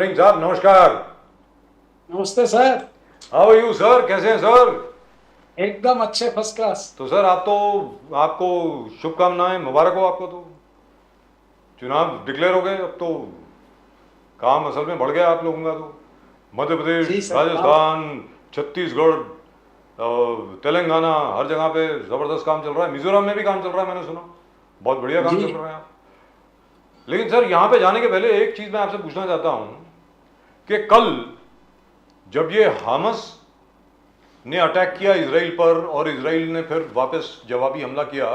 सिंह साहब नमस्कार। नमस्ते sir. How are you sir, कैसे हैं सर? एकदम अच्छे, फर्स्ट क्लास। तो सर आप तो, आपको शुभकामनाएं, मुबारक हो आपको। तो चुनाव डिक्लेयर हो गए, अब तो काम असल में बढ़ गया आप लोगों का। तो मध्य प्रदेश, जी सर, काम। राजस्थान, छत्तीसगढ़, तेलंगाना, हर जगह पे ज़बरदस्त काम चल रहा है। मिजोरम में भी काम चल रहा है, मैंने सुना बहुत बढ़िया काम चल जी। रहा है। लेकिन सर यहाँ पे जाने के पहले एक चीज़ मैं आपसे पूछना चाहता हूँ कि कल जब ये हामस ने अटैक किया इसराइल पर और इसराइल ने फिर वापस जवाबी हमला किया,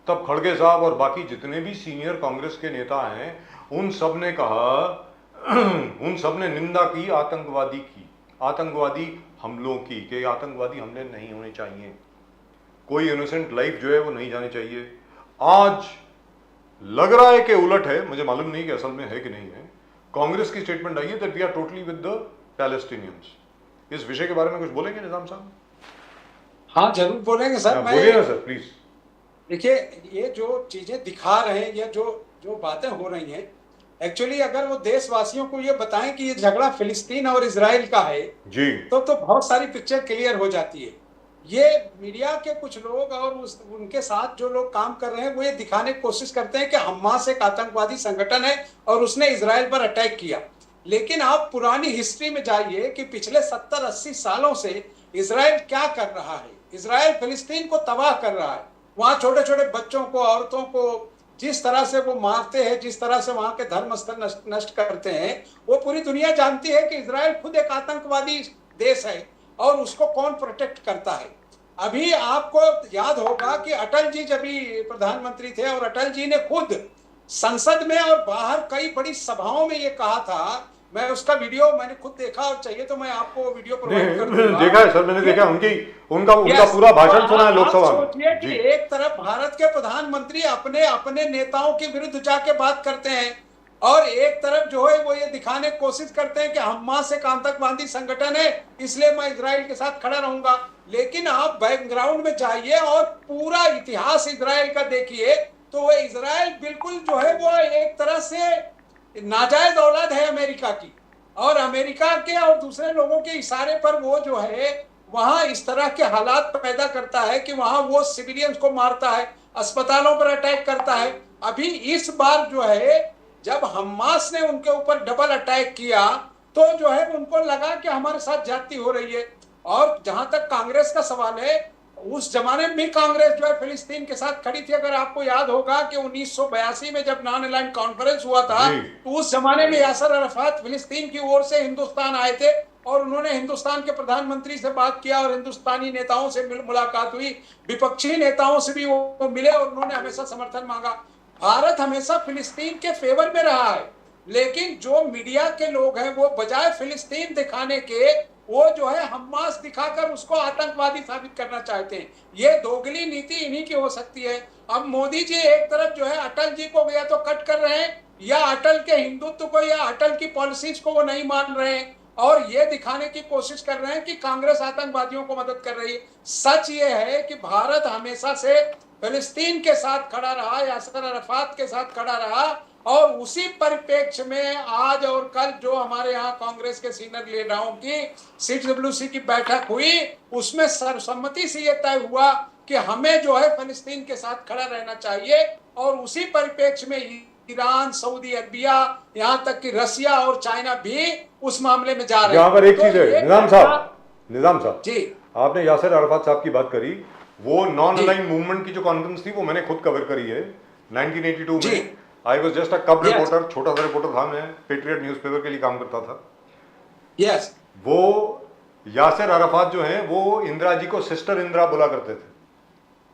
तब खड़गे साहब और बाकी जितने भी सीनियर कांग्रेस के नेता हैं उन सब ने कहा उन सब ने निंदा की आतंकवादी हमलों की, कि आतंकवादी हमले नहीं होने चाहिए, कोई इनोसेंट लाइफ जो है वो नहीं जानी चाहिए। आज लग रहा है कि उलट है, मुझे मालूम नहीं कि असल में है कि नहीं है। कांग्रेस की स्टेटमेंट आई है that we are totally with the Palestinians. इस विषय के बारे में कुछ बोलेंगे निजाम साहब? हाँ, जरूर बोलेंगे सर। मैं बोलिए ना सर प्लीज। देखिए, ये जो चीजें दिखा रहे हैं, ये जो जो बातें हो रही हैं, एक्चुअली अगर वो देशवासियों को ये बताएं कि ये झगड़ा फिलिस्तीन और इसराइल का है, जी तो बहुत सारी पिक्चर क्लियर हो जाती है। ये मीडिया के कुछ लोग और उनके साथ जो लोग काम कर रहे हैं, वो ये दिखाने की कोशिश करते हैं कि हमास एक आतंकवादी संगठन है और उसने इसराइल पर अटैक किया। लेकिन आप पुरानी हिस्ट्री में जाइए कि पिछले 70-80 सालों से इसराइल क्या कर रहा है। इसराइल फिलिस्तीन को तबाह कर रहा है। वहां छोटे छोटे बच्चों को, औरतों को जिस तरह से वो मारते हैं, जिस तरह से वहां के धर्म स्थल नष्ट करते हैं, वो पूरी दुनिया जानती है कि इसराइल खुद एक आतंकवादी देश है और उसको कौन प्रोटेक्ट करता है। अभी आपको याद होगा कि अटल जी जब भी प्रधानमंत्री थे और अटल जी ने खुद संसद में और बाहर कई बड़ी सभाओं में ये कहा था। मैं उसका वीडियो मैंने खुद देखा, और चाहिए तो मैं आपको वीडियो प्रोवाइड कर नहीं, दूंगा। देखा है सर, मैंने देखा उनकी, उनका उनका यस। पूरा तो भाषण सुना है आप लोकसभा में। सोचिए कि जी एक तरफ भारत के प्रधानमंत्री अपने अपने नेताओं के विरुद्ध जाके बात करते हैं, और एक तरफ जो है वो ये दिखाने की कोशिश करते हैं कि हमास एक आतंकवादी संगठन है, इसलिए मैं इजराइल के साथ खड़ा रहूंगा। लेकिन आप बैकग्राउंड में जाइए और पूरा इतिहास इजराइल का देखिए, तो वो इजराइल बिल्कुल जो है वो एक तरह से नाजायज औलाद है अमेरिका की, और अमेरिका के और दूसरे लोगों के इशारे पर वो जो है वहां इस तरह के हालात पैदा करता है कि वहां वो सिविलियंस को मारता है, अस्पतालों पर अटैक करता है। अभी इस बार जो है जब हमास ने उनके ऊपर डबल अटैक किया, तो जो है उनको लगा कि हमारे साथ ज्यादती हो रही है। और जहां तक कांग्रेस का सवाल है, उस जमाने में कांग्रेस जो है फिलिस्तीन के साथ खड़ी थी। अगर आपको याद होगा कि 1982 में जब नॉन अलाइंड कॉन्फ्रेंस हुआ था, जी तो उस जमाने में यासर अराफात फिलिस्तीन की ओर से हिंदुस्तान आए थे, और उन्होंने हिंदुस्तान के प्रधानमंत्री से बात किया और हिंदुस्तानी नेताओं से मुलाकात हुई, विपक्षी नेताओं से भी वो मिले, और उन्होंने हमेशा समर्थन मांगा। भारत हमेशा फिलिस्तीन के फेवर में रहा है। लेकिन जो मीडिया के लोग हैं, वो बजाय फिलिस्तीन दिखाने के, वो जो है हमास दिखाकर उसको आतंकवादी साबित करना चाहते हैं। ये दोगली नीति इन्हीं की हो सकती है। अब मोदी जी एक तरफ जो है अटल जी को या तो कट कर रहे हैं, या अटल के हिंदुत्व को या अटल की पॉलिसीज को वो नहीं मान रहे हैं, और ये दिखाने की कोशिश कर रहे हैं कि कांग्रेस आतंकवादियों को मदद कर रही है। सच ये है कि भारत हमेशा से फिलिस्तीन के साथ खड़ा रहा, यासर अराफात के साथ खड़ा रहा, और उसी परिप्रेक्ष्य में आज और कल जो हमारे यहाँ कांग्रेस के सीनियर लीडरों की CWC की बैठक हुई, उसमें सर्वसम्मति से यह तय हुआ कि हमें जो है फिलिस्तीन के साथ खड़ा रहना चाहिए। और उसी परिप्रेक्ष्य में ईरान, सऊदी अरबिया, यहाँ तक कि रसिया और चाइना भी उस मामले में जा रहे हैं। यहाँ पर एक तो चीज है ये निजाम साहब, निजाम साहब, जी आपने यासिर अराफात साहब की बात करी। वो नॉन जी अलाइन मूवमेंट की जो कॉन्फ्रेंस थी वो मैंने खुद कवर करी है 1982 जी। में। आई वॉज जस्ट अ कब यस रिपोर्टर, छोटा सा रिपोर्टर था, मैं पेट्रियट न्यूज़पेपर के लिए काम करता था। यस वो यासिर अराफात जो हैं वो इंदिरा जी को सिस्टर इंदिरा बोला करते थे,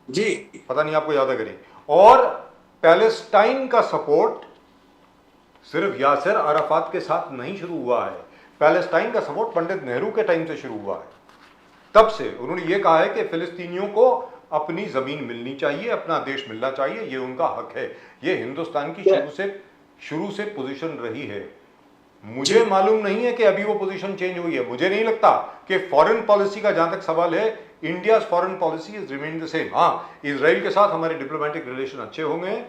जी पता नहीं आपको याद है करिए। और पैलेस्टाइन का सपोर्ट सिर्फ यासिर अराफात के साथ नहीं शुरू हुआ है, पैलेस्टाइन का सपोर्ट पंडित नेहरू के टाइम से शुरू हुआ है। तब से उन्होंने ये कहा है कि फिलिस्तीनियों को अपनी जमीन मिलनी चाहिए, अपना देश मिलना चाहिए, ये उनका हक है। ये हिंदुस्तान की शुरू से पोजीशन रही है। मुझे मालूम नहीं है कि अभी वो पोजीशन चेंज हुई है। मुझे नहीं लगता कि फॉरेन पॉलिसी का जहां तक सवाल है, India foreign policy is remain the same. हाँ, इसराइल के साथ हमारे डिप्लोमेटिक रिलेशन अच्छे होंगे,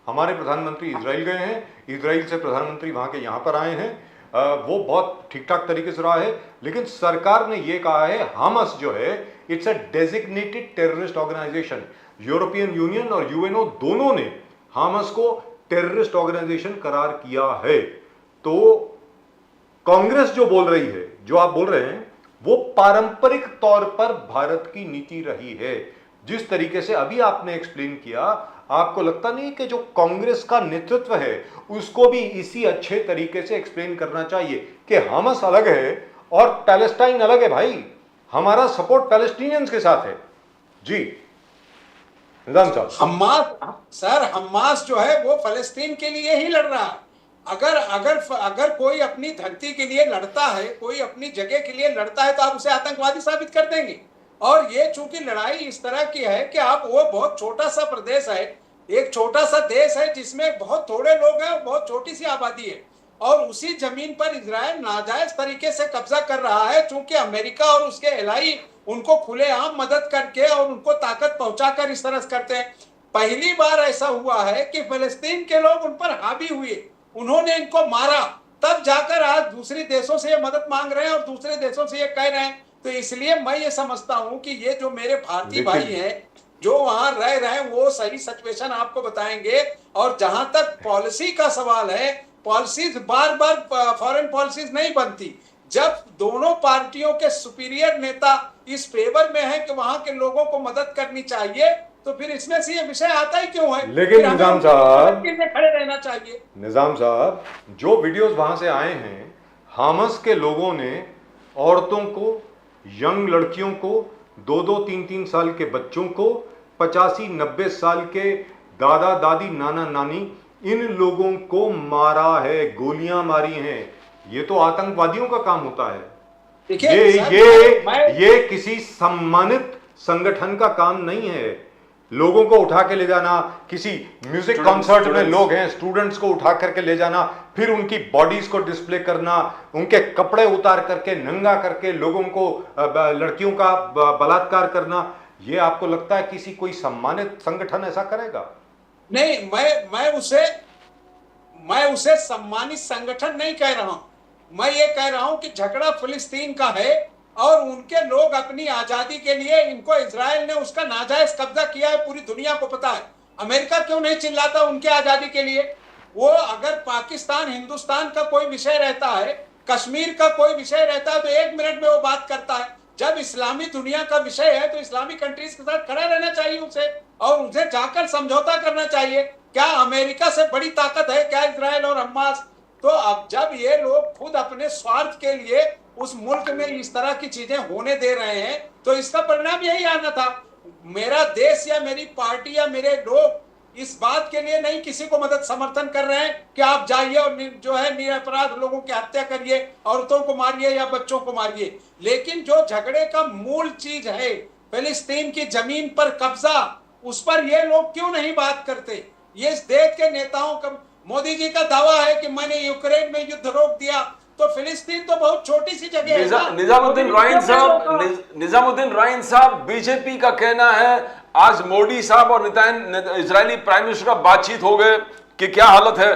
हमारे प्रधानमंत्री इसराइल गए हैं, इसराइल से प्रधानमंत्री वहां के यहाँ पर आए हैं, वो बहुत ठीक ठाक तरीके से रहा है, लेकिन सरकार ने ये कहा है हमास जो है it's a designated terrorist organisation. European Union और यूएनओ दोनों ने हमास को टेररिस्ट ऑर्गेनाइजेशन करार किया है। तो कांग्रेस जो बोल रही है, जो आप बोल रहे हैं, वो पारंपरिक तौर पर भारत की नीति रही है। जिस तरीके से अभी आपने एक्सप्लेन किया, आपको लगता नहीं कि जो कांग्रेस का नेतृत्व है उसको भी इसी अच्छे तरीके से एक्सप्लेन करना चाहिए कि हमास अलग है और पैलेस्टाइन अलग है। भाई, हमारा सपोर्ट पैलेस्टीनियंस के साथ है। जी निजाम साहब। हमास जो है वो फलस्तीन के लिए ही लड़ रहा है। अगर अगर अगर कोई अपनी धरती के लिए लड़ता है, कोई अपनी जगह के लिए लड़ता है, तो आप उसे आतंकवादी साबित कर देंगे। और ये चूंकि लड़ाई इस तरह की है कि आप, वो बहुत छोटा सा प्रदेश है, एक छोटा सा देश है जिसमें बहुत थोड़े लोग हैं और बहुत छोटी सी आबादी है, और उसी जमीन पर इजराइल नाजायज तरीके से कब्जा कर रहा है। चूंकि अमेरिका और उसके एलाई उनको खुलेआम मदद करके और उनको ताकत पहुंचाकर इस तरह करते हैं। पहली बार ऐसा हुआ है कि फलस्तीन के लोग उन पर हावी हुए, उन्होंने इनको मारा, तब जाकर आज दूसरे देशों से ये मदद मांग रहे हैं और दूसरे देशों से ये कह रहे हैं। तो इसलिए मैं ये समझता हूं कि ये जो मेरे भारतीय भाई हैं जो वहां रह रहे हैं वो सही सिचुएशन आपको बताएंगे। और जहां तक पॉलिसी का सवाल है, पॉलिसीज बार बार फॉरेन पॉलिसीज नहीं बनती। जब दोनों पार्टियों के सुपीरियर नेता इस फेवर में है कि वहां के लोगों को मदद करनी चाहिए, तो फिर इसमें से ये विषय आता ही क्यों है? लेकिन निजाम साहब, खड़े रहना चाहिए। निजाम साहब, जो वीडियोस वहां से आए हैं, हमास के लोगों ने औरतों को, यंग लड़कियों को, 2-2, 3-3 साल के बच्चों को, 85-90 साल के दादा दादी, नाना नानी, इन लोगों को मारा है, गोलियां मारी हैं। ये तो आतंकवादियों का काम होता है। ये किसी सम्मानित संगठन का काम नहीं है। लोगों को उठा के ले जाना, किसी म्यूजिक कॉन्सर्ट में लोग हैं, स्टूडेंट्स को उठा करके ले जाना, फिर उनकी बॉडीज को डिस्प्ले करना, उनके कपड़े उतार करके नंगा करके लोगों को, लड़कियों का बलात्कार करना, ये आपको लगता है किसी कोई सम्मानित संगठन ऐसा करेगा? नहीं, मैं उसे सम्मानित संगठन नहीं कह रहा हूं। मैं ये कह रहा हूं कि झगड़ा फिलिस्तीन का है और उनके लोग अपनी आजादी के लिए, इनको इजराइल ने उसका नाजायज कब्जा किया है, पूरी दुनिया को पता है। अमेरिका क्यों नहीं चिल्लाता उनके आजादी के लिए? वो अगर पाकिस्तान हिंदुस्तान का कोई विषय रहता है, कश्मीर का कोई विषय रहता है, तो 1 मिनट में वो बात करता है। जब इस्लामी दुनिया का विषय है तो इस्लामी कंट्रीज के साथ खड़ा रहना चाहिए उसे, और उसे जाकर समझौता करना चाहिए। क्या अमेरिका से बड़ी ताकत है क्या इजराइल और हमास? तो अब जब ये लोग खुद अपने स्वार्थ के लिए उस मुल्क में इस तरह की चीजें होने दे रहे हैं, तो इसका परिणाम यही आना था। मेरा देश या मेरी पार्टी या मेरे लोग इस बात के लिए नहीं किसी को मदद समर्थन कर रहे हैं कि आप जाइए और जो है निरपराध लोगों की हत्या करिए, औरतों को मारिए या बच्चों को मारिए। लेकिन जो झगड़े का मूल चीज है, फिलिस्तीन की जमीन पर कब्जा, उस पर ये लोग क्यों नहीं बात करते? ये इस देश के नेताओं का, मोदी जी का दावा है कि मैंने यूक्रेन में युद्ध रोक दिया, तो फिलिस्तीन तो बहुत छोटी सी जगह है। निजामुद्दीन राइन साहब, बीजेपी का कहना है, आज मोदी साहब और इजरायली प्राइम मिनिस्टर का बातचीत हो गए कि क्या हालत है।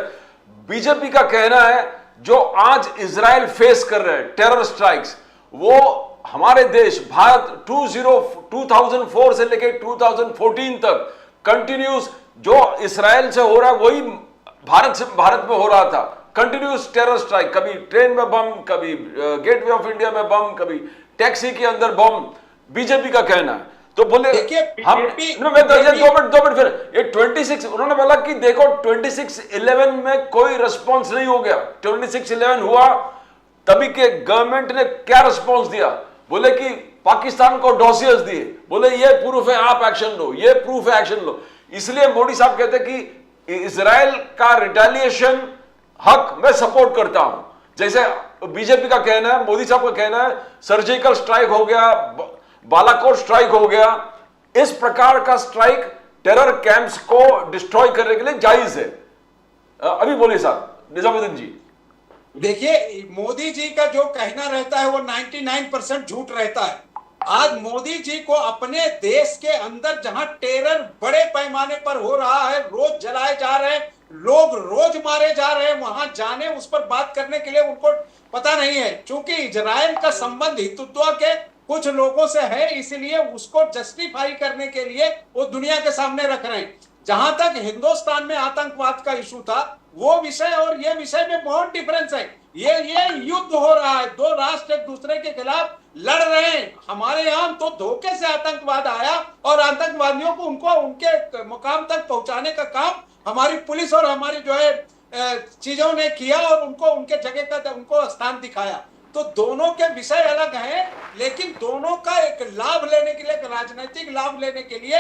बीजेपी का कहना है जो आज इजराइल फेस कर रहे हैं टेरर स्ट्राइक्स, वो हमारे देश भारत 2004 से लेकर 2014 तक कंटिन्यूस जो इजराइल से हो रहा है वही भारत में हो रहा था। कंटिन्यूस टेरर स्ट्राइक, कभी ट्रेन में बम, कभी गेटवे ऑफ इंडिया में बम, कभी टैक्सी के अंदर बम। बीजेपी का कहना है, तो बोले हम, मैं 2 मिनट फिर ये 26, उन्होंने बोला कि देखो 26/11 में कोई रिस्पॉन्स नहीं हो गया। 26/11 हुआ तभी के गवर्नमेंट ने क्या रिस्पॉन्स दिया? बोले कि पाकिस्तान को डॉसियर्स दिए, बोले ये प्रूफ है, आप एक्शन लो, ये प्रूफ है, एक्शन लो। इसलिए मोदी साहब कहते हैं कि इजराइल का रिटेलिएशन हक मैं सपोर्ट करता हूं। जैसे बीजेपी का कहना है, मोदी साहब का कहना है सर्जिकल स्ट्राइक हो गया, बालाकोट स्ट्राइक हो गया, इस प्रकार का स्ट्राइक टेरर कैंप्स को डिस्ट्रॉय करने के लिए जायज है। अभी बोलिए साहब निजामुद्दीन जी। देखिए, मोदी जी का जो कहना रहता है वो 99% झूठ रहता है। आज मोदी जी को अपने देश के अंदर जहां टेरर बड़े पैमाने पर हो रहा है, रोज जलाए जा रहे हैं, लोग रोज मारे जा रहे हैं, वहां जाने उस पर बात करने के लिए उनको पता नहीं है। क्योंकि इजराइल का संबंध हिंदुत्व के कुछ लोगों से है, इसलिए उसको जस्टिफाई करने के लिए वो दुनिया के सामने रख रहे हैं। जहां तक हिंदुस्तान में आतंकवाद का इशू था, वो विषय और ये विषय में बहुत डिफरेंस है। ये युद्ध हो रहा है, दो राष्ट्र एक दूसरे के खिलाफ लड़ रहे हैं। हमारे यहाँ तो धोखे से आतंकवाद आया और आतंकवादियों को उनको उनके मुकाम तक पहुंचाने का काम हमारी पुलिस और हमारी जो है चीजों ने किया और उनको उनके जगह का उनको स्थान दिखाया। तो दोनों के विषय अलग हैं, लेकिन दोनों का एक लाभ लेने के लिए, एक राजनीतिक लाभ लेने के लिए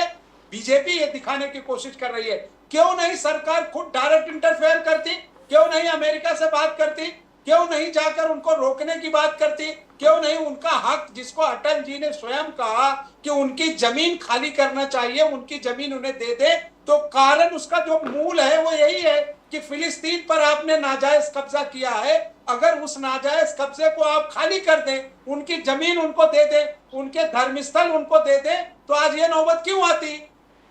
बीजेपी ये दिखाने की कोशिश कर रही है। क्यों नहीं सरकार खुद डायरेक्ट इंटरफेयर करती? क्यों नहीं अमेरिका से बात करती? क्यों नहीं जाकर उनको रोकने की बात करती? क्यों नहीं उनका हक, जिसको अटल जी ने स्वयं कहा कि उनकी जमीन खाली करना चाहिए, उनकी जमीन उन्हें दे दे? तो कारण उसका जो मूल है वो यही है कि फिलिस्तीन पर आपने नाजायज कब्जा किया है। अगर उस नाजायज कब्जे को आप खाली कर दें, उनकी जमीन उनको दे दें, उनके धर्मस्थल उनको दे दें, तो आज ये नौबत क्यों आती?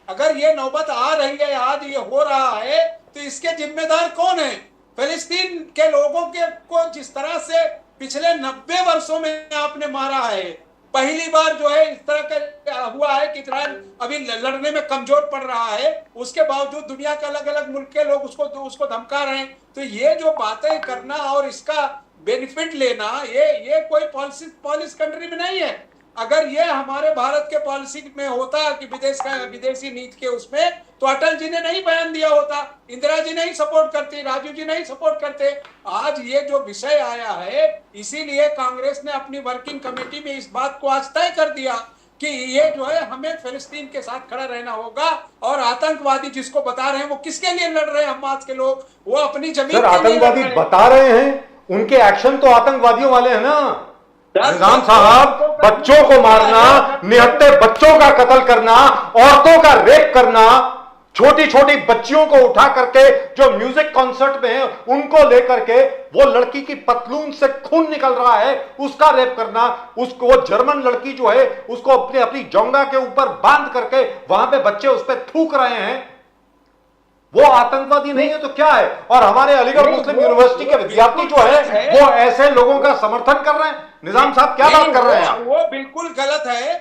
अगर ये नौबत आ रही है, आज ये हो रहा है, तो इसके जिम्मेदार कौन है? फिलिस्तीन के लोगों के को जिस तरह से पिछले 90 वर्षों में आपने मारा है, पहली बार जो है इस तरह का हुआ है कि इजराइल अभी लड़ने में कमजोर पड़ रहा है, उसके बावजूद दुनिया के अलग अलग मुल्क के लोग उसको धमका रहे हैं। तो ये जो बातें करना और इसका बेनिफिट लेना, ये कोई पॉलिसी कंट्री में नहीं है। अगर ये हमारे भारत के पॉलिसी में होता कि विदेशी नीति के उसमें, तो अटल जी ने नहीं बयान दिया होता, इंदिरा जी नहीं सपोर्ट करती, राजीव जी नहीं सपोर्ट करते। आज ये जो विषय आया है, इसीलिए कांग्रेस ने अपनी वर्किंग कमेटी में इस बात को आज तय कर दिया कि ये जो है हमें फिलिस्तीन के साथ खड़ा रहना होगा। और आतंकवादी जिसको बता रहे हैं वो किसके लिए लड़ रहे हैं? हमास के लोग, वो अपनी जमीन सर, आतंकवादी बता रहे हैं, उनके एक्शन तो आतंकवादियों वाले हैं ना। निजाम साहब, बच्चों को मारना, निहत्थे बच्चों का कत्ल करना, औरतों का रेप करना, छोटी छोटी बच्चियों को उठा करके जो म्यूजिक कॉन्सर्ट में है उनको लेकर के वो लड़की की पतलून से खून निकल रहा है उसका रेप करना, उसको वो जर्मन लड़की जो है उसको अपनी जोंगा के ऊपर बांध करके वहां पे बच्चे उस पर थूक रहे हैं, वो आतंकवादी नहीं है तो क्या है? और हमारे अलीगढ़ मुस्लिम यूनिवर्सिटी के विद्यार्थी जो है वो ऐसे लोगों का समर्थन कर रहे हैं। निजाम साहब क्या बात कर रहे हैं? वो बिल्कुल गलत है,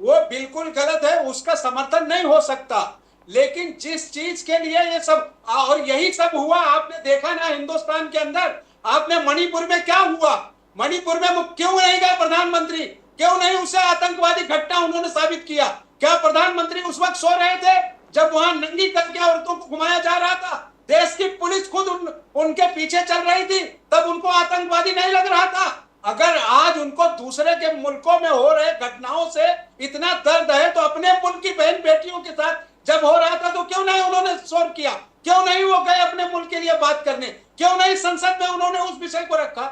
वो बिल्कुल गलत है, उसका समर्थन नहीं हो सकता। लेकिन जिस चीज के लिए ये सब, और यही सब हुआ, आपने देखा ना हिंदुस्तान के अंदर, आपने मणिपुर में क्या हुआ? मणिपुर में क्यों नहीं गए प्रधानमंत्री? क्यों नहीं उसे आतंकवादी घटना उन्होंने साबित किया? क्या प्रधानमंत्री उस वक्त सो रहे थे जब वहां नंगी करके औरतों को घुमाया जा रहा था? देश की पुलिस खुद उनके पीछे चल रही थी, तब उनको आतंकवादी नहीं लग रहा था। अगर आज उनको दूसरे के मुल्कों में हो रहे घटनाओं से इतना दर्द है, तो अपने मुल्क की बहन बेटियों के साथ जब हो रहा था तो क्यों नहीं उन्होंने शोर किया? क्यों नहीं वो गए अपने मुल्क के लिए बात करने? क्यों नहीं संसद में उन्होंने उस विषय को रखा?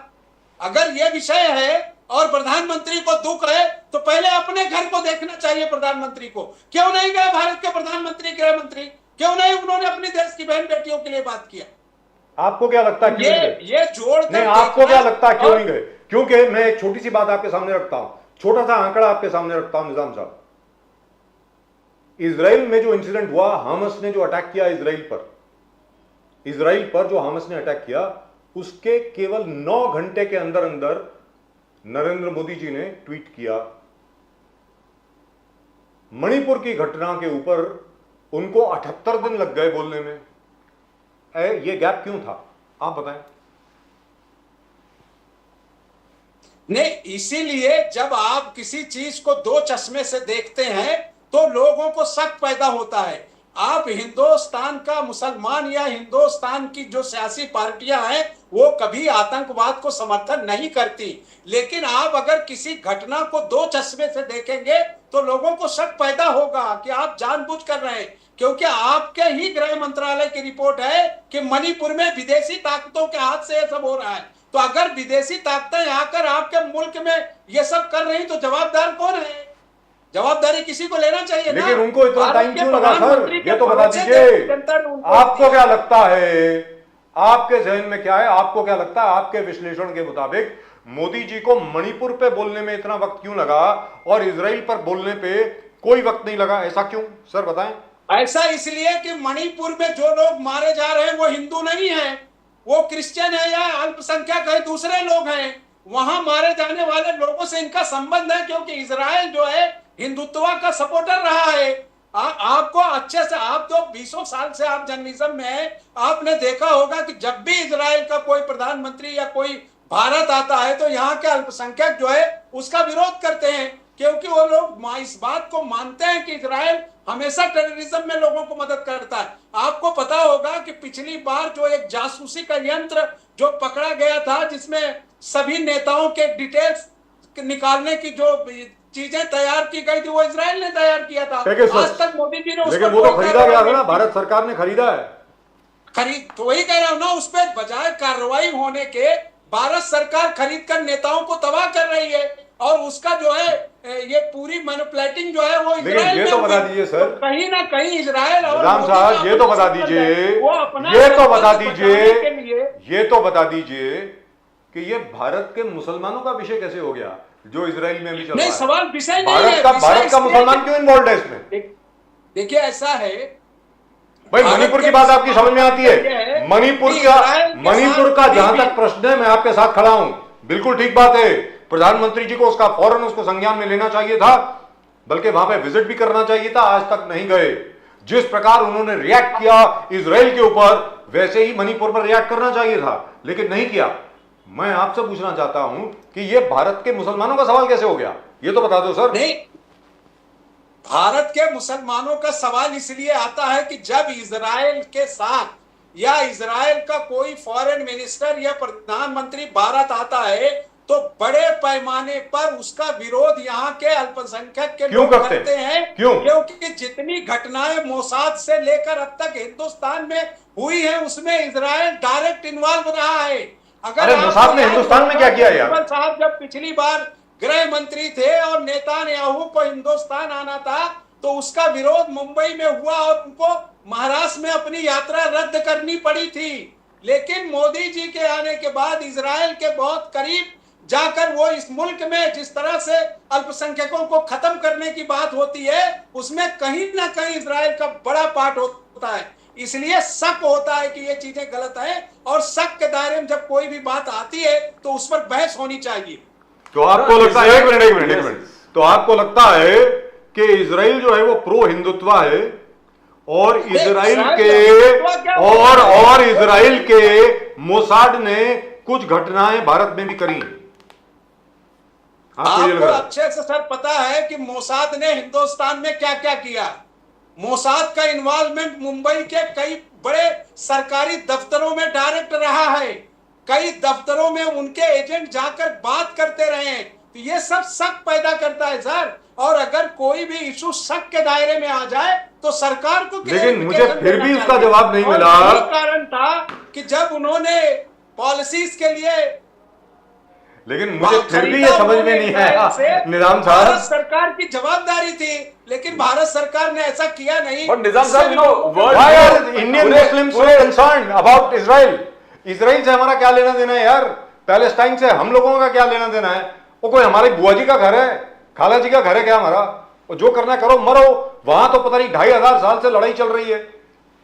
अगर ये विषय है और प्रधानमंत्री को दुख है, तो पहले अपने घर को देखना चाहिए प्रधानमंत्री को। क्यों नहीं गए भारत के प्रधानमंत्री, गृह मंत्री? क्यों नहीं उन्होंने अपनी देश की बहन बेटियों के लिए बात किया? आपको क्या लगता है क्यों ये जोड़ नहीं, आपको क्या लगता है क्यों नहीं गए? क्योंकि मैं एक छोटी सी बात आपके सामने रखता हूं, छोटा सा आंकड़ा आपके सामने रखता हूं निजाम साहब। इजराइल में जो इंसिडेंट हुआ, हमास ने जो अटैक किया इजराइल पर जो हमास ने अटैक किया, उसके केवल 9 घंटे के अंदर अंदर नरेंद्र मोदी जी ने ट्वीट किया, मणिपुर की घटना के ऊपर उनको 78 दिन लग गए बोलने में। ये गैप क्यों था, आप बताएं। नहीं, इसीलिए जब आप किसी चीज को दो चश्मे से देखते हैं तो लोगों को शक पैदा होता है। आप हिंदुस्तान का मुसलमान या हिंदुस्तान की जो सियासी पार्टियां हैं वो कभी आतंकवाद को समर्थन नहीं करती, लेकिन आप अगर किसी घटना को दो चश्मे से देखेंगे तो लोगों को शक पैदा होगा कि आप जानबूझ कर रहे हैं। क्योंकि आपके ही गृह मंत्रालय की रिपोर्ट है कि मणिपुर में विदेशी ताकतों के हाथ से यह सब हो रहा है। तो अगर विदेशी ताकतें आकर आपके मुल्क में ये सब कर रही तो जवाबदार कौन है? जवाबदारी किसी को लेना चाहिए ना। लेकिन उनको इतना टाइम क्यों लगा सर, ये तो बता दीजिए। आपको क्या लगता है, आपके जहन में क्या है, आपको क्या लगता है, आपके विश्लेषण के मुताबिक मोदी जी को मणिपुर पे बोलने में इतना वक्त क्यों लगा और इजराइल पर बोलने पे कोई वक्त नहीं लगा? ऐसा क्यों सर, बताएं। ऐसा इसलिए कि मणिपुर में जो लोग मारे जा रहे हैं वो हिंदू नहीं है, वो क्रिश्चियन है या अल्पसंख्यक है, दूसरे लोग हैं। वहां मारे जाने वाले लोगों से इनका संबंध है, क्योंकि इजराइल जो है हिंदुत्व का सपोर्टर रहा है। आपको अच्छे से, आप तो 20 साल से आप जर्नलिज्म में है, आपने देखा होगा कि जब भी इजराइल का कोई प्रधानमंत्री या कोई भारत आता है तो यहाँ के अल्पसंख्यक जो है उसका विरोध करते हैं, क्योंकि वो लोग इस बात को मानते हैं कि इजराइल हमेशा टेररिज्म में लोगों को मदद करता है। आपको पता होगा कि पिछली बार जो एक जासूसी का यंत्र जो पकड़ा गया था, जिसमें सभी नेताओं के डिटेल्स निकालने की जो चीजें तैयार की गई थी, वो इजराइल ने तैयार किया था। आज तक मोदी जी ने, लेकिन वो तो खरीदा गया था ना, भारत सरकार ने खरीदा है। खरीद तो वही कह रहा हूं ना, उस पर बजाय कार्रवाई होने के भारत सरकार खरीद कर नेताओं को तबाह कर रही है, और उसका जो है ये पूरी मैनिपुलेटिंग जो है वो इजराइल ये तो बता दीजिए सर, तो कहीं ना कहीं इजराइल और निजाम साहब ये तो बता दीजिए, ये तो बता दीजिए कि ये भारत के मुसलमानों का विषय कैसे हो गया जो इजराइल में भी चल रहा है? सवाल विषय नहीं है, भारत का मुसलमान क्यों इन्वॉल्व है इसमें? देखिए ऐसा है भाई, मणिपुर की बात आपकी समझ में आती है? मणिपुर का जहां तक प्रश्न है, मैं आपके साथ खड़ा हूं, बिल्कुल ठीक बात है। प्रधानमंत्री जी को उसका फौरन उसको संज्ञान में लेना चाहिए था, बल्कि वहां पे विजिट भी करना चाहिए था। आज तक नहीं गए। जिस प्रकार उन्होंने रिएक्ट किया इजराइल के ऊपर, वैसे ही मणिपुर पर रिएक्ट करना चाहिए था, लेकिन नहीं किया। मैं आपसे पूछना चाहता हूं कि यह भारत के मुसलमानों का सवाल कैसे हो गया, ये तो बता दो सर। नहीं, भारत के मुसलमानों का सवाल इसलिए आता है कि जब इजराइल के साथ या इजराइल का कोई फॉरेन मिनिस्टर या प्रधानमंत्री भारत आता है तो बड़े पैमाने पर उसका विरोध यहाँ के अल्पसंख्यक के लोग करते हैं। क्योंकि जितनी घटनाएं मोसाद से लेकर अब तक हिंदुस्तान में हुई है, उसमें इजराइल डायरेक्ट इन्वॉल्व रहा है। अगर मोसाद ने हिंदुस्तान में क्या किया यार? साहब जब पिछली बार गृह मंत्री थे और नेतान्याहू को हिंदुस्तान आना था तो उसका विरोध मुंबई में हुआ और उनको महाराष्ट्र में अपनी यात्रा रद्द करनी पड़ी थी। लेकिन मोदी जी के आने के बाद इजराइल के बहुत करीब जाकर वो इस मुल्क में जिस तरह से अल्पसंख्यकों को खत्म करने की बात होती है, उसमें कहीं ना कहीं इजराइल का बड़ा पार्ट होता है। इसलिए शक होता है कि ये चीजें गलत हैं, और शक के दायरे में जब कोई भी बात आती है तो उस पर बहस होनी चाहिए। तो आपको लगता है, एक मिनट, तो आपको लगता है कि इजराइल जो है वो प्रो हिंदुत्व है, और इजराइल के मोसाद ने कुछ घटनाएं भारत में भी करी? आपको अच्छे से सर पता है कि मोसाद ने हिंदुस्तान में क्या क्या किया। मोसाद का इन्वॉल्वमेंट मुंबई के कई बड़े सरकारी दफ्तरों में डायरेक्ट रहा है। कई दफ्तरों में उनके एजेंट जाकर बात करते रहे हैं। तो ये सब शक पैदा करता है सर, और अगर कोई भी इशू शक के दायरे में आ जाए तो सरकार को, लेकिन मुझे फिर भी उसका जवाब नहीं मिला। कारण था कि जब उन्होंने पॉलिसीज के लिए, लेकिन मुझे फिर भी ये समझ में नहीं आया निजाम साहब, भारत सरकार की जवाबदारी थी, लेकिन भारत सरकार ने ऐसा किया नहीं। निजाम साहब, Indian Muslims were concerned about Israel. Israel से हमारा क्या लेना देना है यार? पैलेस्टाइन से हम लोगों का क्या लेना देना है? वो कोई हमारी बुआ जी का घर है, खाला जी का घर है क्या हमारा? वो जो करना करो, मरो। वहां तो पता नहीं 2500 साल से लड़ाई चल रही है।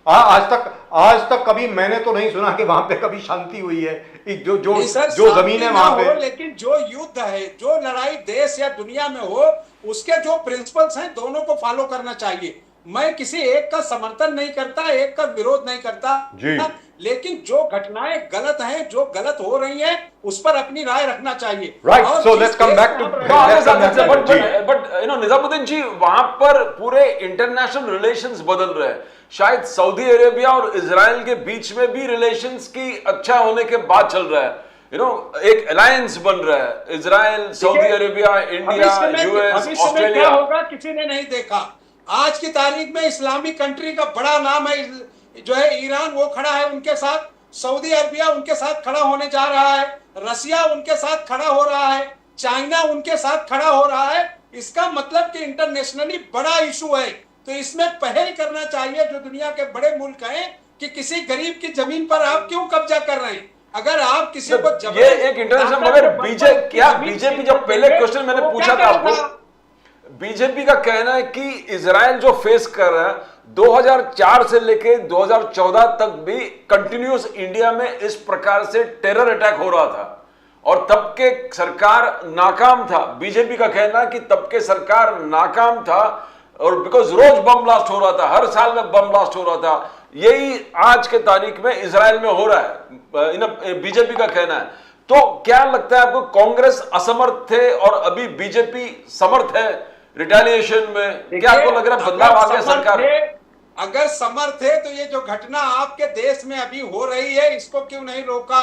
आज तक कभी मैंने तो नहीं सुना कि वहां पे कभी शांति हुई है। जो जमीन है वहां पे, लेकिन जो युद्ध है, जो लड़ाई देश या दुनिया में हो, उसके जो प्रिंसिपल्स हैं दोनों को फॉलो करना चाहिए। मैं किसी एक का समर्थन नहीं करता, एक का विरोध नहीं करता जी। लेकिन जो घटनाएं गलत हैं, जो गलत हो रही हैं, उस पर अपनी राय रखना चाहिए। Right, so let's come back to but Nizamuddin ji, वहां पर पूरे इंटरनेशनल रिलेशंस बदल रहे हैं। शायद सऊदी अरेबिया और इजराइल के बीच में भी रिलेशंस की अच्छा होने के बाद चल रहा है। एक अलायंस बन रहा है, Israel, Saudi Arabia, India, US, Australia. होगा किसी ने नहीं देखा। आज की तारीख में इस्लामिक कंट्री का बड़ा नाम है जो है ईरान, वो खड़ा है उनके साथ। सऊदी अरबिया उनके साथ खड़ा होने जा रहा है। रसिया उनके साथ खड़ा हो रहा है। चाइना उनके साथ खड़ा हो रहा है। इसका मतलब कि इंटरनेशनली बड़ा इशू है। तो इसमें पहल करना चाहिए जो दुनिया के बड़े मुल्क हैं कि किसी गरीब की जमीन पर आप क्यों कब्जा कर रहे हैं? अगर आप किसी को ये एक इंटरनेशनल, मगर बीजेपी जब पहले क्वेश्चन मैंने पूछा था आपको, बीजेपी का कहना है कि इजराइल जो फेस कर रहा है 2004 से लेके 2014 तक भी कंटिन्यूस इंडिया में इस प्रकार से टेरर अटैक हो रहा था और तब के सरकार नाकाम था। बीजेपी का कहना है कि तब के सरकार नाकाम था और बिकॉज रोज बम ब्लास्ट हो रहा था, हर साल में बम ब्लास्ट हो रहा था। यही आज के तारीख में इजराइल में हो रहा है, बीजेपी का कहना है। तो क्या लगता है आपको, कांग्रेस असमर्थ थे और अभी बीजेपी समर्थ है रिटेलिएशन में? क्या आपको लग रहा है बदलाव आ गया सरकार? अगर समर्थ है तो ये जो घटना आपके देश में अभी हो रही है इसको क्यों नहीं रोका?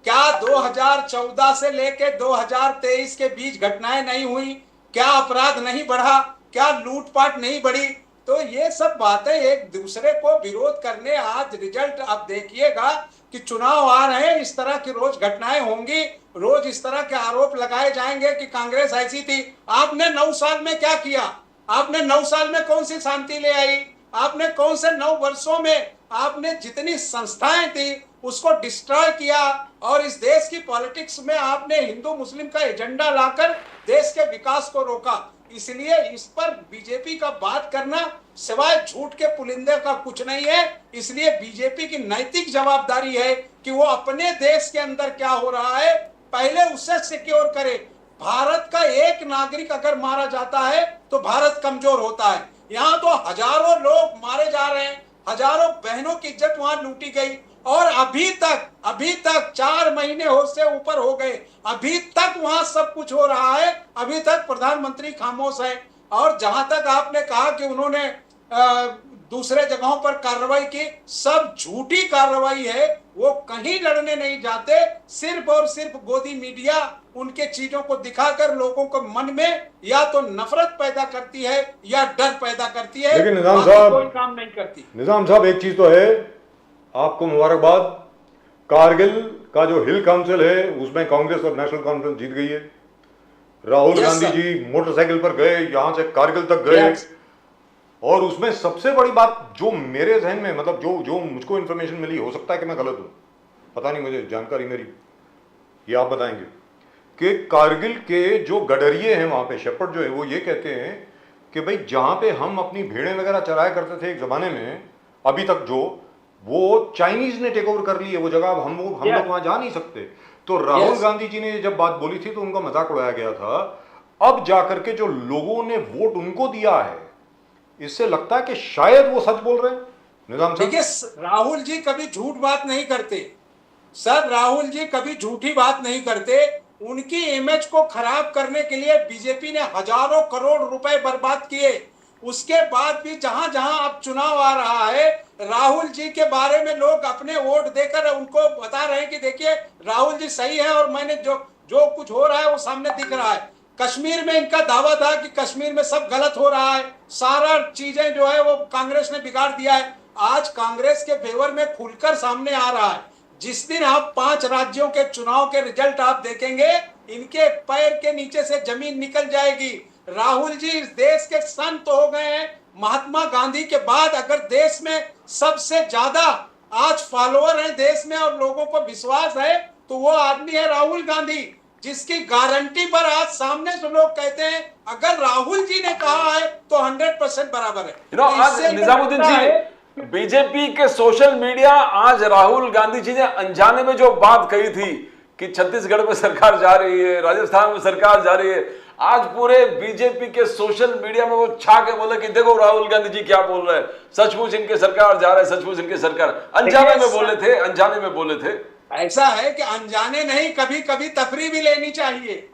क्या 2014 से लेके 2023 के बीच घटनाएं नहीं हुई? क्या अपराध नहीं बढ़ा? क्या लूटपाट नहीं बढ़ी? तो ये सब बातें एक दूसरे को विरोध करने, आज रिजल्ट आप देखिएगा कि चुनाव आ रहे हैं, इस तरह की रोज घटनाएं होंगी, रोज इस तरह के आरोप लगाए जाएंगे कि कांग्रेस ऐसी थी। आपने 9 साल में क्या किया? आपने 9 साल में कौन सी शांति ले आई? आपने कौन से 9 वर्षों में आपने जितनी संस्थाएं थी उसको डिस्ट्रॉय किया और इस देश की पॉलिटिक्स में आपने हिंदू मुस्लिम का एजेंडा लाकर देश के विकास को रोका। इसलिए इस पर बीजेपी का बात करना सिवाय झूठ के पुलिंदे का कुछ नहीं है। इसलिए बीजेपी की नैतिक जवाबदारी है कि वो अपने देश के अंदर क्या हो रहा है पहले उससे सिक्योर करे। भारत का एक नागरिक अगर मारा जाता है तो भारत कमजोर होता है। यहाँ तो हजारों लोग मारे जा रहे हैं, हजारों बहनों की इज्जत वहां लूटी गई और अभी तक 4 महीने हो से ऊपर हो गए, अभी तक वहां सब कुछ हो रहा है, अभी तक प्रधानमंत्री खामोश है। और जहां तक आपने कहा कि उन्होंने दूसरे जगहों पर कार्रवाई की, सब झूठी कार्रवाई है। वो कहीं लड़ने नहीं जाते, सिर्फ और सिर्फ गोदी मीडिया उनके चीजों को दिखाकर लोगों को मन में या तो नफरत पैदा करती है या डर पैदा करती है, लेकिन निजाम साहब कोई काम नहीं करती। निजाम साहब एक चीज तो है, आपको मुबारकबाद, कारगिल का जो हिल काउंसिल है उसमें कांग्रेस और नेशनल कॉन्फ्रेंस जीत गई है। राहुल गांधी जी मोटरसाइकिल पर गए, यहां से कारगिल तक गए और उसमें सबसे बड़ी बात जो मेरे जहन में, मतलब जो मुझको इन्फॉर्मेशन मिली, हो सकता है कि मैं गलत हूं, पता नहीं, मुझे जानकारी मेरी, ये आप बताएंगे, कि कारगिल के जो गडरिये हैं वहां पे, शेपर्ड जो है, वो ये कहते हैं कि भाई जहां पे हम अपनी भेड़ें वगैरह चराया करते थे एक जमाने में, अभी तक जो वो चाइनीज ने टेक ओवर कर ली है वो जगह, अब हम लोग वहां जा नहीं सकते। तो राहुल गांधी जी ने जब बात बोली थी तो उनका मजाक उड़ाया गया था। अब जाकर के जो लोगों ने वोट उनको दिया है, इससे लगता है कि शायद वो सच बोल रहे हैं। निजाम साहब, देखिए, राहुल जी कभी झूठ बात नहीं करते सर, राहुल जी कभी झूठी बात नहीं करते। उनकी इमेज को खराब करने के लिए बीजेपी ने हजारों करोड़ रुपए बर्बाद किए। उसके बाद भी जहां जहां अब चुनाव आ रहा है, राहुल जी के बारे में लोग अपने वोट देकर उनको बता रहे हैं कि देखिए राहुल जी सही है और मैंने जो कुछ हो रहा है वो सामने दिख रहा है। कश्मीर में इनका दावा था कि कश्मीर में सब गलत हो रहा है, सारा चीजें जो है वो कांग्रेस ने बिगाड़ दिया है। आज कांग्रेस के फेवर में खुलकर सामने आ रहा है। जिस दिन आप 5 राज्यों के चुनाव के रिजल्ट आप देखेंगे, इनके पैर के नीचे से जमीन निकल जाएगी। राहुल जी इस देश के संत हो गए हैं। महात्मा गांधी के बाद अगर देश में सबसे ज्यादा आज फॉलोअर हैं देश में और लोगों को विश्वास है तो वो आदमी है राहुल गांधी, जिसकी गारंटी पर आज सामने से लोग कहते हैं अगर राहुल जी ने कहा है तो 100% बराबर है। आज निजामुद्दीन जी, बीजेपी के सोशल मीडिया आज राहुल गांधी जी ने अनजाने में जो बात कही थी कि छत्तीसगढ़ में सरकार जा रही है, राजस्थान में सरकार जा रही है, आज पूरे बीजेपी के सोशल मीडिया में वो छा के बोले कि देखो राहुल गांधी जी क्या बोल रहे हैं, सचमुच इनके सरकार जा रहे हैं, सचमुच इनके सरकार। अनजाने में बोले थे, अनजाने में बोले थे। ऐसा है कि अनजाने नहीं, कभी कभी तफरी भी लेनी चाहिए।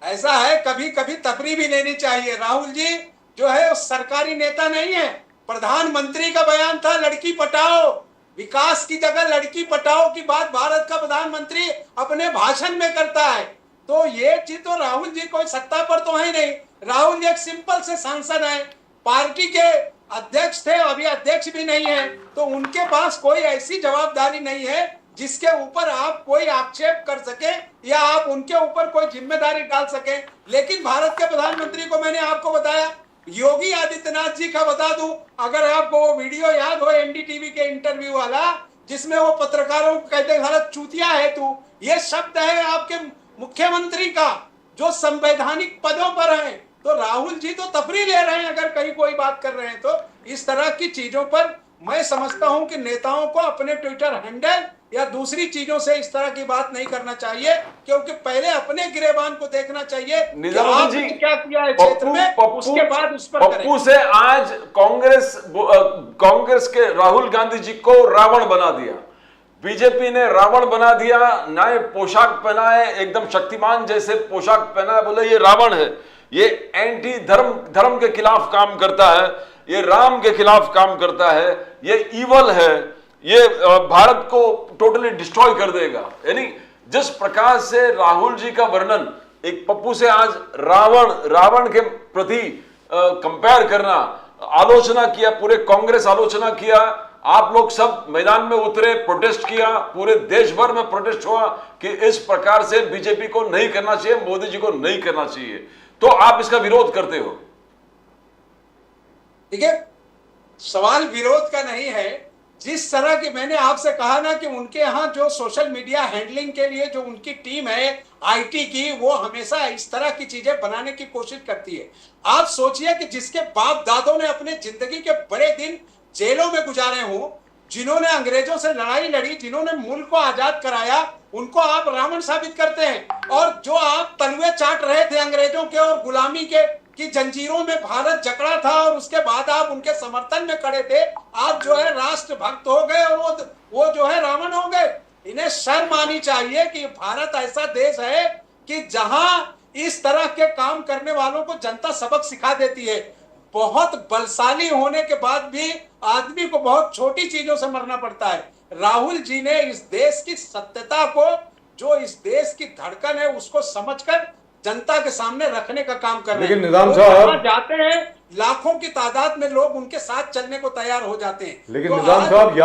ऐसा है, कभी कभी तफरी भी लेनी चाहिए। राहुल जी जो है सरकारी नेता नहीं है। प्रधानमंत्री का बयान था लड़की पटाओ, विकास की जगह लड़की पटाओ की बात भारत का प्रधानमंत्री अपने भाषण में करता है। तो ये चीज तो राहुल जी कोई सत्ता पर तो है नहीं। राहुल जी एक सिंपल से सांसद है, पार्टी के अध्यक्ष थे, अभी अध्यक्ष भी नहीं है, तो उनके पास कोई ऐसी जवाबदारी नहीं है जिसके ऊपर आप कोई आक्षेप कर सके या आप उनके ऊपर कोई जिम्मेदारी डाल सके। लेकिन भारत के प्रधानमंत्री को मैंने आपको बताया, योगी आदित्यनाथ जी का बता दूं, अगर आपको वो वीडियो याद हो एनडीटीवी के इंटरव्यू वाला, जिसमें वो पत्रकारों को कहते हैं भारत चूतिया है तू, ये शब्द है आपके मुख्यमंत्री का जो संवैधानिक पदों पर है। तो राहुल जी तो तफरी ले रहे हैं अगर कहीं कोई बात कर रहे हैं तो। इस तरह की चीजों पर मैं समझता हूं कि नेताओं को अपने ट्विटर हैंडल या दूसरी चीजों से इस तरह की बात नहीं करना चाहिए, क्योंकि पहले अपने गिरेबान को देखना चाहिए कि निजामुद्दीन आपने जी, क्या किया है क्षेत्र में, उसके बाद उस पर पप्पू से आज कांग्रेस के राहुल गांधी जी को रावण बना दिया, बीजेपी ने रावण बना दिया, नए पोशाक पहना है, एकदम शक्तिमान जैसे पोशाक पहना है, बोले ये रावण है, ये एंटी धर्म के खिलाफ काम करता है, ये राम के खिलाफ काम करता है, ये ईवल है, ये भारत को टोटली डिस्ट्रॉय कर देगा। यानी जिस प्रकार से राहुल जी का वर्णन एक पप्पू से आज रावण के प्रति कंपेयर करना, आलोचना किया, पूरे कांग्रेस आलोचना किया, आप लोग सब मैदान में उतरे, प्रोटेस्ट किया, पूरे देश भर में प्रोटेस्ट हुआ कि इस प्रकार से बीजेपी को नहीं करना चाहिए, मोदी जी को नहीं करना चाहिए, तो आप इसका विरोध करते हो। ठीक है, सवाल विरोध का नहीं है। जिस तरह की मैंने आपसे कहा ना कि उनके यहाँ जो सोशल मीडिया हैंडलिंग के लिए जो उनकी टीम है आईटी की, वो हमेशा इस तरह की चीजें बनाने की कोशिश करती है। आप सोचिए कि जिसके बाप दादों ने अपने जिंदगी के बड़े दिन जेलों में गुजारे हों, जिन्होंने अंग्रेजों से लड़ाई लड़ी, जिन्होंने मुल्क को आजाद कराया, उनको आप रावण साबित करते हैं। और जो आप तलवे चाट रहे थे अंग्रेजों के और गुलामी के की जंजीरों में भारत जकड़ा था, और उसके बाद आप उनके समर्थन में खड़े थे, आप जो है राष्ट्रभक्त हो गए और वो जो है रावण हो गए। इन्हें शर्म आनी चाहिए कि भारत ऐसा देश है कि जहां इस तरह के काम करने वालों को जनता सबक सिखा देती है। बहुत बलशाली होने के बाद भी आदमी को बहुत छोटी चीजों से मरना पड़ता है। राहुल जी ने इस देश की सत्यता को, जो इस देश की धड़कन है, उसको समझकर जनता के सामने रखने का काम कर रहे हैं। लेकिन निजाम साहब जाते हैं, लाखों की तादाद में लोग उनके साथ चलने को तैयार हो जाते हैं। लेकिन तो निजाम आज साहब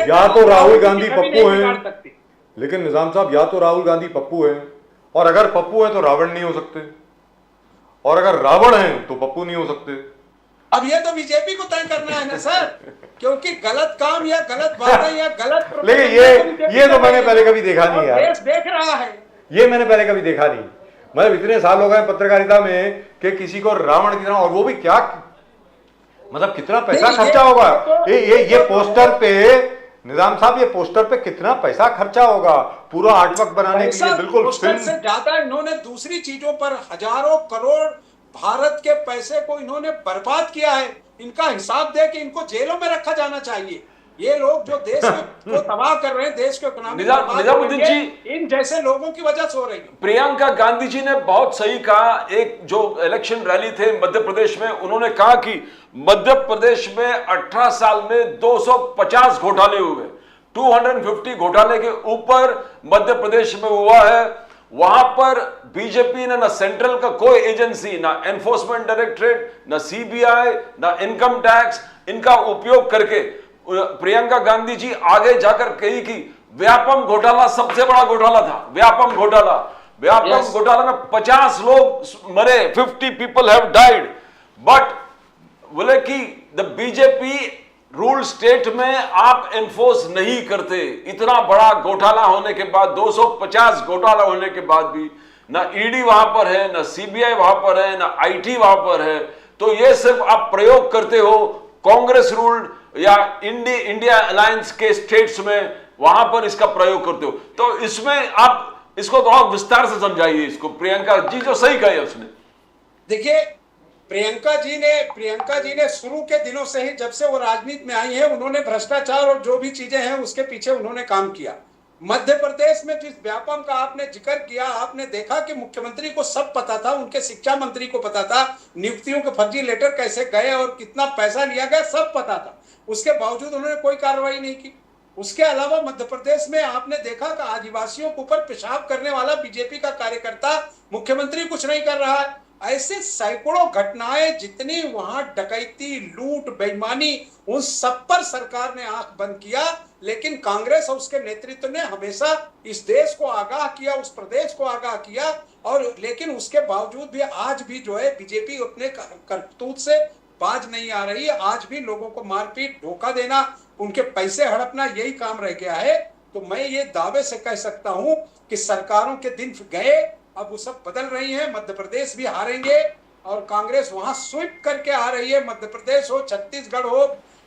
या तो राहुल गांधी पप्पू हैं, लेकिन निजाम साहब या तो राहुल गांधी पप्पू हैं, और अगर पप्पू है तो रावण नहीं हो सकते, और अगर रावण है तो पप्पू नहीं हो सकते। अब ये तो बीजेपी को तय करना है ना सर, क्योंकि गलत काम या गलत बातें या गलत, लेकिन ये तो मैंने पहले कभी देखा नहीं यार, देश देख रहा है। ये मैंने पहले कभी देखा नहीं। मतलब इतने साल हो गए पत्रकारिता में कि किसी को रावण की तरह, और वो भी क्या, मतलब कितना पैसा खर्चा होगा ये पोस्टर पे, निजाम साहब ये पोस्टर पे कितना पैसा खर्चा होगा पूरा आर्टवर्क बनाने के लिए। बिल्कुल पोस्टर से ज्यादा इन्होंने दूसरी चीजों पर हजारों करोड़ भारत के पैसे को इन्होंने बर्बाद किया है। इनका हिसाब दे कि इनको जेलों में रखा जाना चाहिए। ये लोग जो देश को तबाह कर रहे हैं, देश को इकोनॉमी निजामुद्दीन जी, इन जैसे लोगों की वजह से हो रही है। प्रियंका गांधी जी ने बहुत सही कहा, एक जो इलेक्शन रैली थे मध्य प्रदेश में, उन्होंने कहा कि मध्य प्रदेश में 18 साल में 250 घोटाले हुए, 250 घोटाले के ऊपर मध्य प्रदेश में हुआ है। वहां पर बीजेपी ने ना सेंट्रल का कोई एजेंसी, ना एनफोर्समेंट डायरेक्टरेट, ना सीबीआई, ना इनकम टैक्स, इनका उपयोग करके प्रियंका गांधी जी आगे जाकर कही कि व्यापम घोटाला सबसे बड़ा घोटाला था। व्यापम घोटाला में 50 लोग मरे, 50 पीपल हैव डाइड, बट बोले कि द बीजेपी रूल स्टेट में आप एनफोर्स नहीं करते। इतना बड़ा घोटाला होने के बाद, 250 घोटाला होने के बाद भी ना ईडी वहां पर है, ना सीबीआई वहां पर है, ना आईटी वहां पर है। तो ये सिर्फ आप प्रयोग करते हो कांग्रेस रूल या इंडिया अलायंस के स्टेट्स में, वहां पर इसका प्रयोग करते हो। तो इसमें आप इसको थोड़ा विस्तार से समझाइए इसको। प्रियंका जी जो सही कहा उसने, देखिए प्रियंका जी ने शुरू के दिनों से ही, जब से वो राजनीति में आई है, उन्होंने भ्रष्टाचार और जो भी चीजें हैं उसके पीछे उन्होंने काम किया। मध्य प्रदेश में जिस व्यापम का आपने जिक्र किया, आपने देखा कि मुख्यमंत्री को सब पता था, उनके शिक्षा मंत्री को पता था, नियुक्तियों के फर्जी लेटर कैसे गए और कितना पैसा लिया गया, सब पता था। उसके बावजूद उन्होंने कोई कार्रवाई नहीं की। उसके अलावा मध्य प्रदेश में आपने देखा कि आदिवासियों के ऊपर पेशाब करने वाला बीजेपी का कार्यकर्ता, मुख्यमंत्री कुछ नहीं कर रहा है। ऐसे सैकड़ों घटनाएं, जितनी वहां डकैती, लूट, बेईमानी, उन सब पर सरकार ने आंख बंद किया। लेकिन कांग्रेस और उसके नेतृत्व ने हमेशा इस देश को आगाह किया, उस प्रदेश को आगाह किया। और लेकिन उसके बावजूद भी आज भी जो है बीजेपी अपने करतूत से बाज नहीं आ रही है। आज भी लोगों को मारपीट, धोखा देना, उनके पैसे हड़पना, यही काम रह गया है। तो मैं ये दावे से कह सकता हूं कि सरकारों के दिन गए, अब वो सब बदल रही हैं। मध्य प्रदेश भी हारेंगे और कांग्रेस वहां स्वीप करके आ रही है। मध्य प्रदेश हो, छत्तीसगढ़ हो,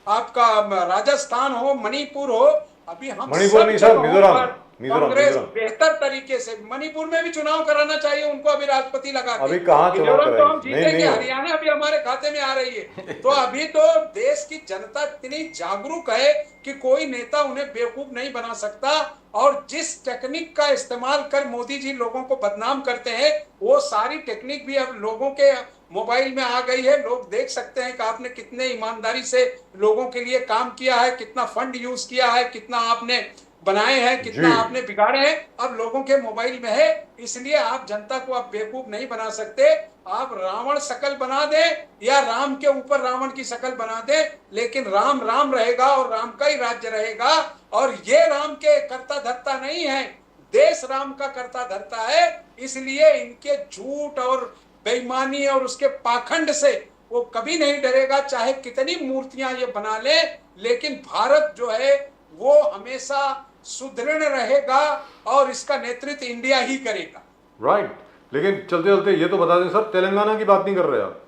आपका राजस्थान हो, मणिपुर हो, अभी हम मणिपुर नहीं सर, मिजोरम कांग्रेस बेहतर तरीके से, मणिपुर में भी चुनाव कराना चाहिए उनको अभी राष्ट्रपति लगा के। अभी कहाँ चुनाव मिजोरम तो हम कराएंगे? जीतेंगे, नहीं हरियाणा भी हमारे खाते में आ रही है। तो अभी तो देश की जनता इतनी जागरूक है कि कोई नेता उन्हें बेवकूफ नहीं बना सकता। और जिस टेक्निक का इस्तेमाल कर मोदी जी लोगों को बदनाम करते हैं, वो सारी टेक्निक भी अब लोगों के मोबाइल में आ गई है। लोग देख सकते हैं कि आपने कितने ईमानदारी से लोगों के लिए काम किया है, कितना फंड यूज किया है, कितना आपने बनाए हैं, कितना जी। आपने बिगाड़े हैं, अब लोगों के मोबाइल में है। इसलिए आप जनता को आप बेवकूफ नहीं बना सकते। आप रावण शकल बना दें या राम के ऊपर रावण की शकल बना दें, लेकिन राम राम रहेगा और राम का ही राज्य रहेगा। और ये राम के कर्ता धर्ता नहीं है, देश राम का कर्ता धर्ता है। इसलिए इनके झूठ और बेईमानी और उसके पाखंड से वो कभी नहीं डरेगा, चाहे कितनी मूर्तियां ये बना ले। लेकिन भारत जो है वो हमेशा सुदृढ़ रहेगा और इसका नेतृत्व इंडिया ही करेगा। राइट। लेकिन चलते चलते ये तो बता दें सर, तेलंगाना की बात नहीं कर रहे आप?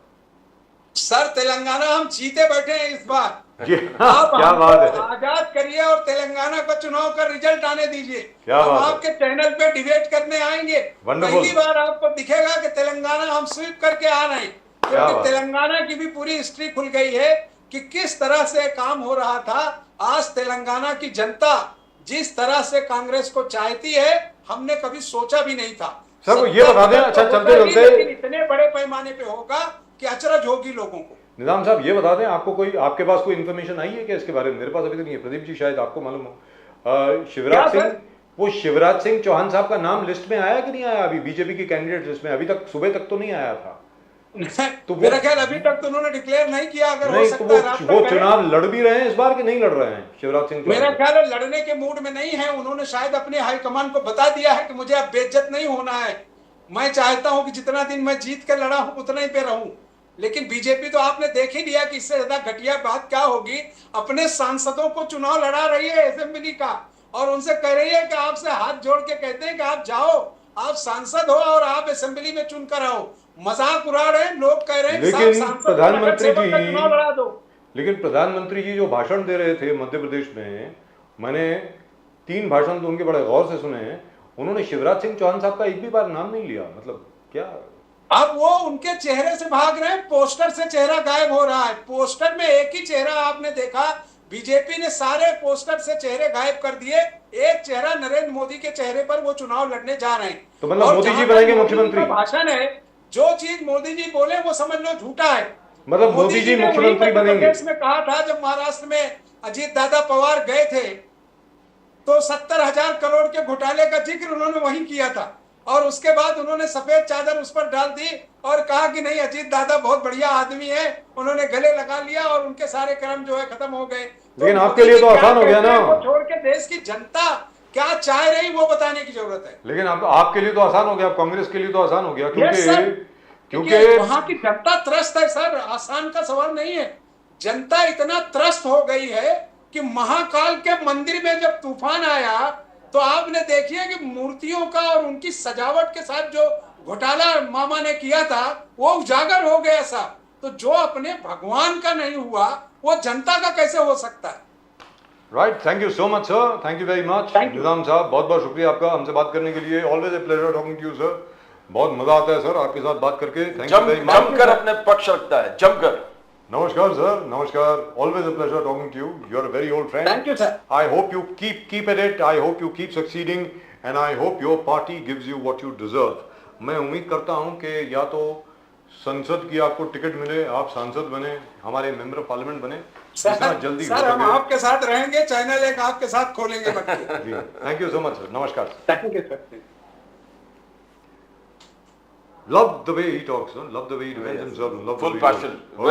सर तेलंगाना हम जीते बैठे हैं इस बार। जी आप क्या बात है, आजाद करिए और तेलंगाना का चुनाव का रिजल्ट आने दीजिए। क्या हम बात है। आपके चैनल पे डिबेट करने आएंगे। Wonderful। पहली बार आपको दिखेगा कि तेलंगाना हम स्वीप करके आ रहे हैं, क्या क्योंकि बात। तेलंगाना की भी पूरी हिस्ट्री खुल गई है कि किस तरह से काम हो रहा था। आज तेलंगाना की जनता जिस तरह से कांग्रेस को चाहती है, हमने कभी सोचा भी नहीं था। सर वो ये बता दें, अच्छा चलते चलते लेकिन इतने बड़े पैमाने पे होगा कि अचरज होगी लोगों को। निजाम साहब ये बता दें, आपको कोई, आपके पास कोई इन्फॉर्मेशन आई है क्या इसके बारे में? मेरे पास अभी तक नहीं है। प्रदीप जी शायद आपको मालूम हो। शिवराज क्या सिंह, सर? वो शिवराज सिंह चौहान साहब का नाम लिस्ट में आया कि नहीं आया? अभी बीजेपी की कैंडिडेट लिस्ट में अभी तक, सुबह तक तो नहीं आया था। तो मेरा ख्याल अभी तक तो उन्होंने डिक्लेयर नहीं किया। अगर हो नहीं तो सकता है रास्ता वो करें। चुनाव लड़ भी रहे हैं इस बार कि नहीं लड़ रहे हैं शिवराज सिंह मेरा चौहान? ख्याल है लड़ने के मूड में नहीं है। उन्होंने शायद अपने हाईकमान को बता दिया है कि मुझे अब बेइज्जत नहीं होना है। मैं चाहता हूं कि जितना दिन मैं जीत कर लड़ा हूं उतना ही पे रहूं। लेकिन बीजेपी तो आपने देख ही लिया कि इससे ज्यादा घटिया बात क्या होगी। अपने सांसदों को चुनाव लड़ा रही है असेंबली का, और उनसे कह रही है कि आपसे हाथ जोड़ के कहते हैं कि आप जाओ, आप सांसद हो और आप असेंबली में चुनकर आओ। मजाक उड़ा रहे हैं लोग, कह रहे हैं लेकिन प्रधानमंत्री जी, चुनाव लड़ा दो। लेकिन प्रधानमंत्री जी जो भाषण दे रहे थे मध्य प्रदेश में, मैंने 3 भाषण तो उनके बड़े गौर से सुने हैं। उन्होंने शिवराज सिंह चौहान साहब का एक भी बार नाम नहीं लिया। मतलब क्या? अब वो उनके चेहरे से भाग रहे हैं, पोस्टर से चेहरा गायब हो रहा है। पोस्टर में एक ही चेहरा आपने देखा, बीजेपी ने सारे पोस्टर से चेहरे गायब कर दिए। एक चेहरा नरेंद्र मोदी के चेहरे पर वो चुनाव लड़ने जा रहे हैं। तो मतलब और मोदी जी जहां बनेंगे तक मोदी मुख्यमंत्री? जी का भाषण है, जो चीज मोदी जी बोले वो समझ लो झूठा है। मतलब मोदी जी ने वही मुख्यमंत्री मध्य बनेंगे? प्रदेश में कहा था जब महाराष्ट्र में अजीत दादा पवार गए थे, तो 70,000 करोड़ के घोटाले का जिक्र उन्होंने वहीं किया था। और उसके बाद उन्होंने सफेद चादर उस पर डाल दी और कहा कि नहीं, अजीत दादा बहुत बढ़िया आदमी है। उन्होंने गले लगा लिया और उनके सारे कर्म जो है खत्म हो गए। लेकिन तो आपके लिए तो मोदी जी आसान हो क्या गया कहते हैं, ना। वो छोड़ के देश की जनता क्या चाह रही वो बताने की जरूरत है। लेकिन आपके लिए तो आसान हो गया, कांग्रेस के लिए तो आसान हो गया, Yes, sir। क्योंकि वहां की जनता त्रस्त है सर, आसान का सवाल नहीं है। जनता इतना त्रस्त हो गई है कि महाकाल के मंदिर में जब तूफान आया तो आपने देखिए कि मूर्तियों का और उनकी सजावट के साथ जो घोटाला मामा ने किया था वो उजागर हो गया साहब। तो जो अपने भगवान का नहीं हुआ वो जनता का कैसे हो सकता है? Right. Thank you so much sir, thank you very much. Nizam साहब बहुत बहुत शुक्रिया आपका हमसे बात करने के लिए। Always a pleasure talking to you sir. बहुत मजा आता है सर आपके साथ बात करके। Thank you very much. जमकर अपने पक्ष रखता है, जमकर। नमस्कार सर, नमस्कार। Always a pleasure talking to you. You are a very old friend. Thank you sir. I hope you keep at it, I hope you keep succeeding and I hope your party gives you what you deserve. मैं उम्मीद करता हूं कि या तो संसद की आपको टिकट मिले, आप सांसद बने, हमारे मेंबर ऑफ पार्लियामेंट बने, जितना जल्दी हो सर हम सके। आपके साथ रहेंगे, चैनल एक आपके साथ खोलेंगे। Thank you so much sir, नमस्कार। Thank you sir. Love the way he talks, love the way he defends himself, love the Full way he passion. talks.